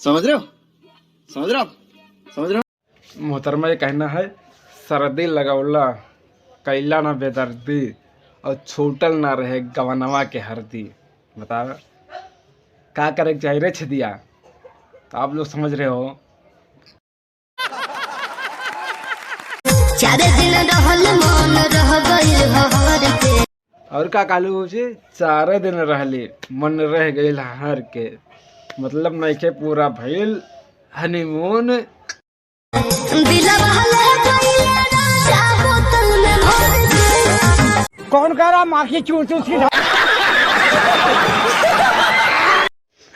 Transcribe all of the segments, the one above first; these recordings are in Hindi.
समझ रहे हो, समझ रहे हो, समझ रहे हो। मोहतरमा ये कहना है, सर्दी लगौला कैला ना बेदर्दी और छूटल ना रहे गवनवा के हरदी। बता क्या करे चाहिए रे छदिया। तो आप लोग समझ रहे हो। और का कालू हो जे 4 दिन रहली मन रह गई हर के, मतलब नहीं के पूरा भइल हनीमून। कौन कह रहा माँ की चूस चूस की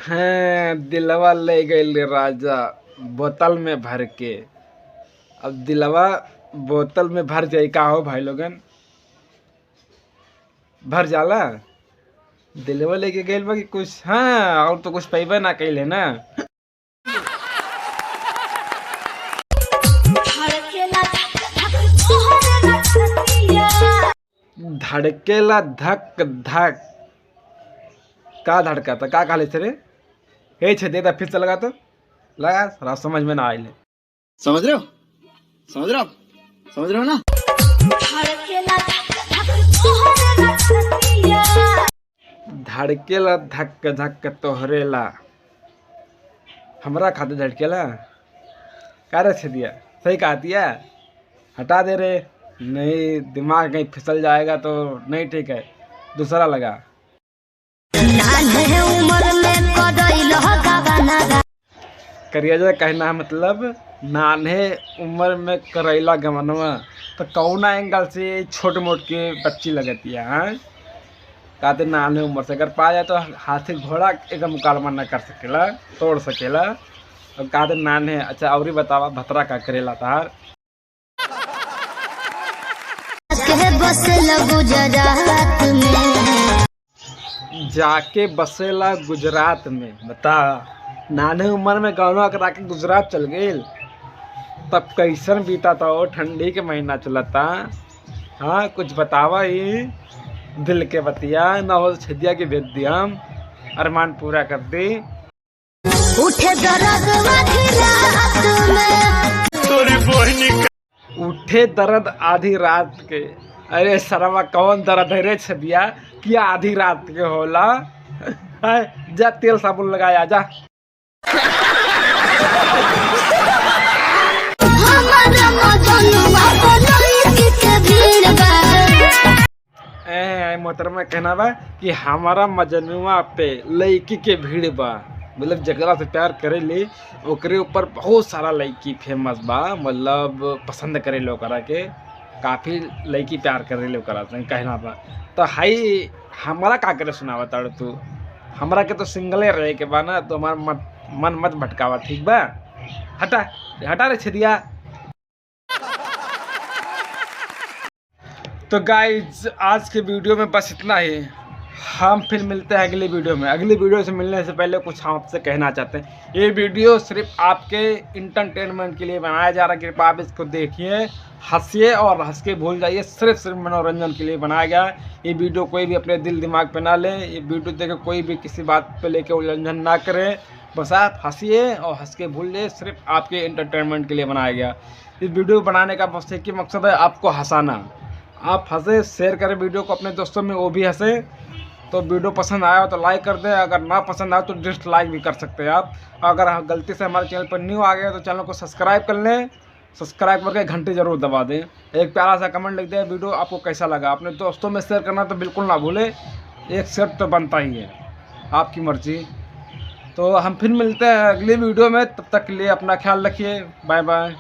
हैं दिलवा ले गई राजा बोतल में भर के। अब दिलवा बोतल में भर जाए का हो भाई लोगन, भर जाला। दिलवा लेके गए बा कि कुछ, हाँ और तो कुछ पैबा ना कैले ना। धड़केला धक धक का धड़का था का काले रे हे छे दे फिर से लगा तो लगा रात समझ में ना आइले। समझ रहे हो, समझ रहे हो, समझ रहे हो ना। धड़केला धक धक तोहरेला हमरा खाते धड़केला का रे छे दिया सही कहा दिया। हटा दे रे, नहीं दिमाग कहीं फिसल जाएगा तो नहीं ठीक है, दूसरा लगा। करिया कहना है मतलब नान्हे उम्र में करैला गमनवा, तो कौना एंगल से छोट मोट के बच्ची लगती है। कहते नान्हे उम्र से अगर पा जाए तो हाथी घोड़ा एक मुकाबला न कर सकेला, तोड़ सकेला। और कहते नान्हे। अच्छा और बतावा भतरा का करेला तार जाके बसेला गुजरात में। बता नाने उम्र में गाँव करा के गुजरात चल गई, तब कैसन बीता था वो ठंडी के महीना चलता। हाँ कुछ बतावा ही दिल के बतिया, ना हो छदिया की भेज दिया अरमान पूरा कर दी। उठे दर्द आधी रात के। अरे सरवा कौन दर्द है रे छदिया, क्या आधी रात के होला। जा तेल साबुन लगाया जा। मोहतरमा कहना बा कि हमारा मजनुआ पे लड़की के भीड़ बा, मतलब जगह से प्यार करे ले ओकरे ऊपर बहुत सारा लड़की फेमस बा, मतलब पसंद करे लो करा के, काफ़ी लड़की प्यार करे लो करा कहना बा। तो हाई हमारा का करे सुनावा ताड़ तू, हमरा के तो सिंगले रहे के बा ना, तो हमारा मन मत भटकावा ठीक बा। हटा हटा रे छदिया। तो गाइज आज के वीडियो में बस इतना ही। हम फिर मिलते हैं अगली वीडियो में। अगली वीडियो से मिलने से पहले कुछ हम आपसे कहना चाहते हैं। ये वीडियो सिर्फ आपके इंटरटेनमेंट के लिए बनाया जा रहा है, कृपया आप इसको देखिए, हंसिए और हंस के भूल जाइए। सिर्फ मनोरंजन के लिए बनाया गया है। ये वीडियो कोई भी अपने दिल दिमाग पे ना ले, ये वीडियो देखे कोई भी किसी बात पे लेके उल्लंघन ना करे, बस आप हंसिए और हंस के भूल जाइए। सिर्फ आपके इंटरटेनमेंट के लिए बनाया गया। इस वीडियो बनाने का बस एक ही मकसद है, आपको हंसाना। आप हंसे, शेयर करें वीडियो को अपने दोस्तों में, वो भी हंसे। तो वीडियो पसंद आया हो तो लाइक कर दें, अगर ना पसंद आया तो डिसलाइक भी कर सकते हैं आप। अगर गलती से हमारे चैनल पर न्यू आ गए तो चैनल को सब्सक्राइब कर लें, सब्सक्राइब करके घंटी जरूर दबा दें। एक प्यारा सा कमेंट लिख दें वीडियो आपको कैसा लगा। अपने दोस्तों में शेयर करना तो बिल्कुल ना भूलें, एक शेयर तो बनता ही है, आपकी मर्जी। तो हम फिर मिलते हैं अगली वीडियो में, तब तक के लिए अपना ख्याल रखिए। Bye bye.